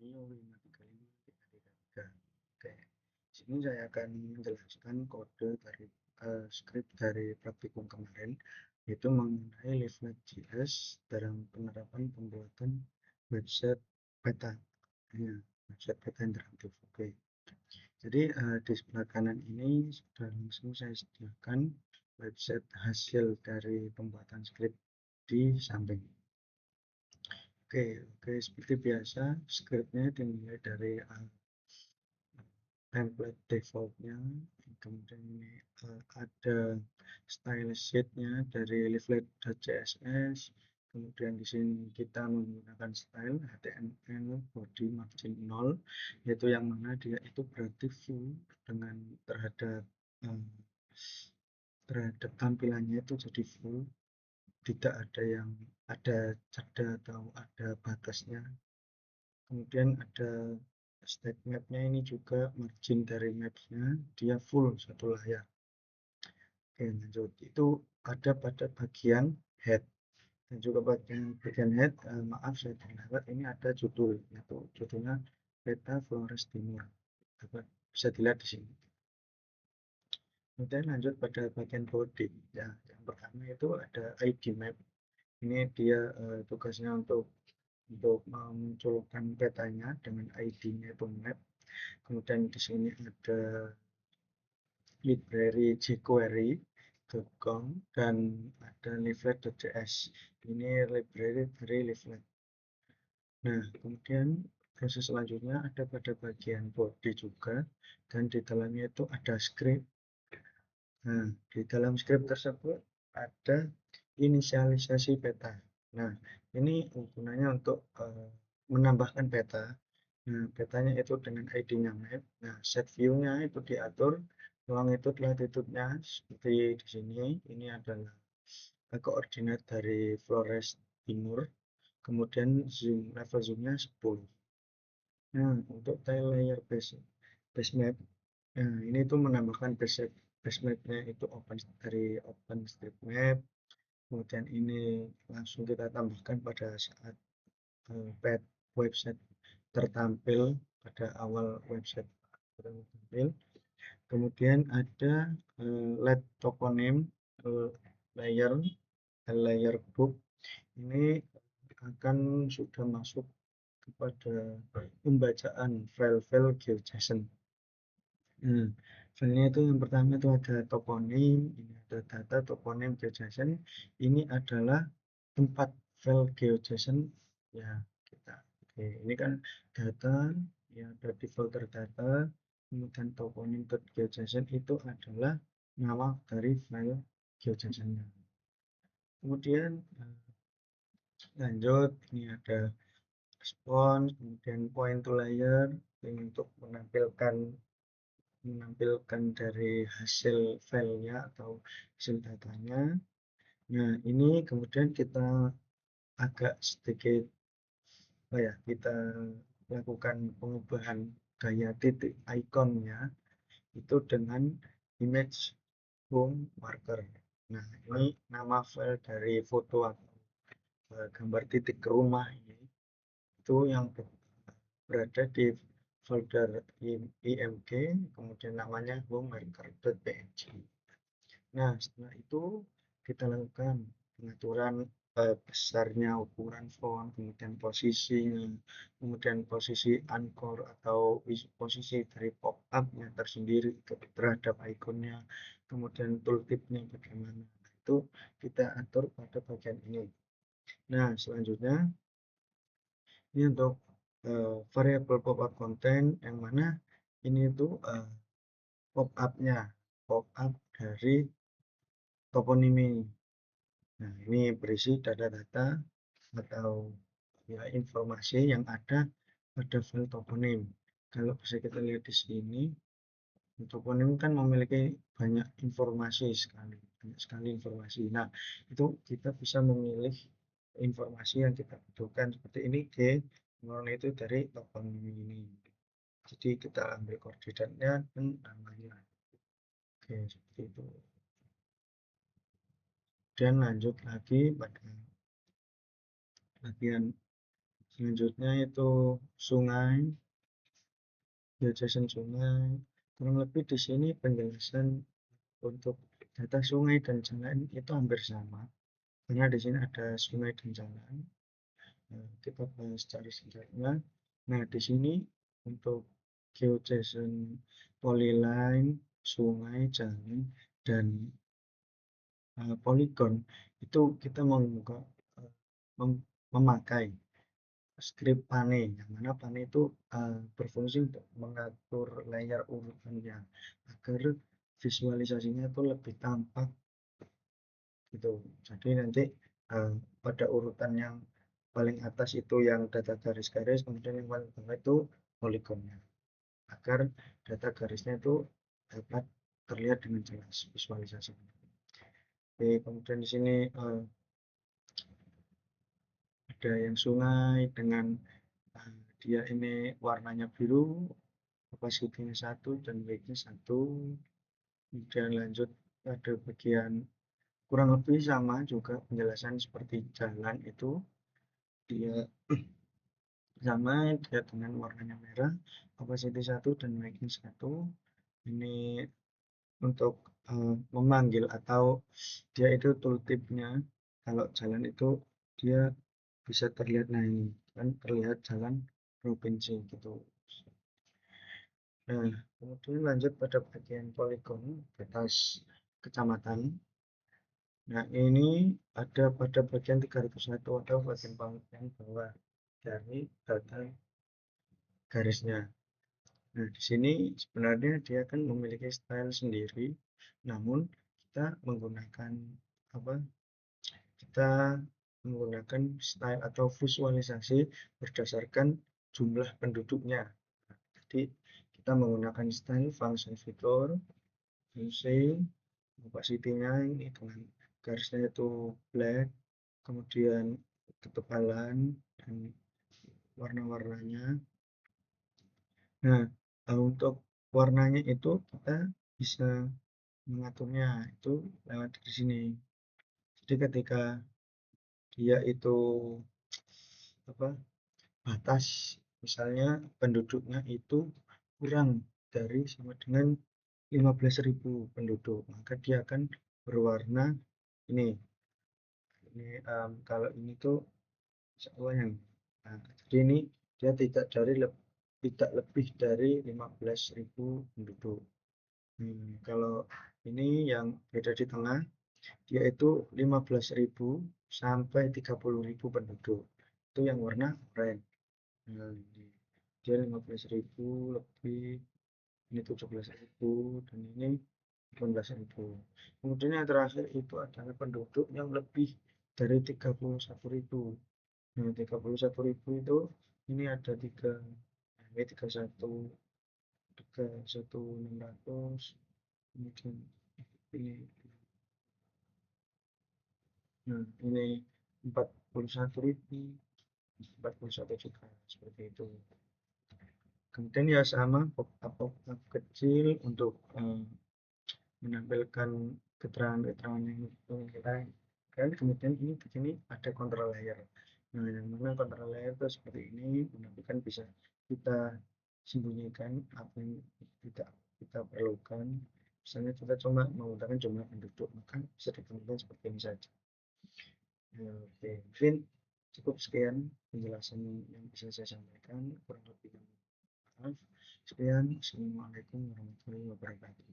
Rio 535 Oke, di sini saya akan menjelaskan kode dari script dari praktikum kemarin, yaitu mengenai Leaflet.js dalam penerapan pembuatan website beta. Ya, website beta interaktif. Oke, jadi di sebelah kanan ini sudah langsung saya sediakan website hasil dari pembuatan script di samping. Oke, seperti biasa, scriptnya dimulai dari template defaultnya, kemudian ini ada style sheetnya dari leaflet.css, kemudian di sini kita menggunakan style HTML body margin 0, yaitu yang mana dia itu berarti full dengan terhadap tampilannya itu jadi full, tidak ada yang ada jeda atau ada batasnya. Kemudian ada state map-nya, ini juga margin dari map-nya dia full satu layar. Oke, lanjut. Itu ada pada bagian head dan juga bagian head, maaf saya terlewat, ini ada judul, yaitu judulnya Beta Flores Timur, dapat bisa dilihat di sini. Kemudian lanjut pada bagian body ya, yang pertama itu ada ID map. Ini dia tugasnya untuk memunculkan petanya dengan ID-nya itu map. Kemudian di sini ada library jQuery.com dan ada leaflet.js. Ini library dari leaflet. Nah, kemudian proses selanjutnya ada pada bagian body juga, dan di dalamnya itu ada script. Nah, di dalam script tersebut ada inisialisasi peta. Nah, ini gunanya untuk menambahkan peta. Nah, petanya itu dengan ID-nya map. Nah, set view-nya itu diatur, longitude latitude-nya seperti di sini. Ini adalah koordinat dari Flores Timur. Kemudian zoom, level zoom-nya 10. Nah, untuk tile layer base map, nah ini tuh menambahkan base map-nya itu dari OpenStreetMap. Kemudian ini langsung kita tambahkan pada saat pet website tertampil, pada awal website tertampil. Kemudian ada let toponym layer book. Ini akan sudah masuk kepada pembacaan file-file GeoJSON. Nah, filenya itu yang pertama itu ada toponim, ini ada data toponim GeoJSON. Ini adalah tempat file GeoJSON ya kita. Oke, ini kan data, ya ada di folder data, kemudian toponim.geojson itu adalah nama dari file GeoJSON-nya. Kemudian lanjut, ini ada response, kemudian point to layer untuk menampilkan dari hasil filenya atau hasil datanya. Nah, ini kemudian kita agak sedikit kita lakukan pengubahan gaya titik ikonnya itu dengan image home marker. Nah, ini nama file dari foto atau gambar titik rumah ini itu yang berada di folder img, kemudian namanya homemarker.png. Nah, setelah itu kita lakukan pengaturan besarnya, ukuran font, kemudian posisinya, kemudian posisi anchor atau posisi dari pop-up-nya tersendiri terhadap ikonnya, kemudian tooltip-nya bagaimana. Nah, itu kita atur pada bagian ini. Nah, selanjutnya ini untuk variabel pop-up content, yang mana ini itu pop-up-nya, pop-up dari toponim ini. Nah, ini berisi data-data atau ya informasi yang ada pada file toponim. Kalau bisa kita lihat di sini, toponim kan memiliki banyak sekali informasi. Nah, itu kita bisa memilih informasi yang kita butuhkan, seperti ini itu dari toponim ini. Jadi kita ambil koordinatnya dan namanya. Oke, seperti itu. Dan lanjut lagi pada bagian Selanjutnya itu sungai, geodesign sungai. Kurang lebih di sini penjelasan untuk data sungai dan jalan itu hampir sama. Karena di sini ada sungai dan jalan. Nah, kita bahas secara singkatnya. Nah, di sini untuk geodesign polyline, sungai, jalan, dan polygon itu kita uh, memakai script Pane, yang mana Pane itu berfungsi untuk mengatur layer urutannya agar visualisasinya itu lebih tampak gitu. Jadi nanti pada urutan yang paling atas itu yang data garis-garis, kemudian yang paling bawah itu poligonnya, agar data garisnya itu dapat terlihat dengan jelas visualisasinya. Oke, kemudian di sini ada yang sungai dengan dia ini warnanya biru, opacity-nya 1 dan weight-nya 1. Kemudian lanjut ada bagian kurang lebih sama juga penjelasan seperti jalan itu, dia sama dia dengan warnanya merah, opacity 1 dan weight-nya 1. Ini untuk memanggil atau dia itu tooltipnya. Kalau jalan itu dia bisa terlihat, nah ini kan terlihat jalan provinsi gitu. Nah, kemudian lanjut pada bagian poligon batas kecamatan. Nah, ini ada pada bagian 301 atau bagian paling bawah dari data garisnya. Nah, di sini sebenarnya dia kan memiliki style sendiri, namun kita menggunakan apa? Kita menggunakan style atau visualisasi berdasarkan jumlah penduduknya. Jadi kita menggunakan style function fitur, using opacity-nya ini dengan garisnya itu black, kemudian ketebalan dan warna-warnanya. Nah, untuk warnanya itu kita bisa mengaturnya itu lewat di sini. Jadi ketika dia itu apa batas, misalnya penduduknya itu kurang dari sama dengan 15.000 penduduk, maka dia akan berwarna ini. Kalau ini tuh yang jadi ini dia tidak lebih dari 15.000 penduduk. Kalau ini yang beda di tengah, dia itu 15.000 sampai 30.000 penduduk. Itu yang warna oranye. Nah, ini dia 15.000 lebih, ini 17.000, dan ini 18.000. Kemudian yang terakhir itu adalah penduduk yang lebih dari 31.000. Nah, 31.000 itu ini ada tiga, ini 31, 31.600, kemudian ini, nah ini 41.000, 41 juta, seperti itu. Kemudian ya sama pop-up kecil untuk menampilkan keterangan-keterangan yang kita kan. Kemudian ini di sini ada control layer. Nah, yang mana control layer itu seperti ini, menunjukkan bisa kita sembunyikan apa yang tidak kita perlukan. Misalnya kita cuma menggunakan jumlah penduduk, maka bisa ditentukan seperti ini saja. Ya, oke, mungkin cukup sekian penjelasan yang bisa saya sampaikan, kurang lebih maaf. Sekian, assalamualaikum warahmatullahi wabarakatuh.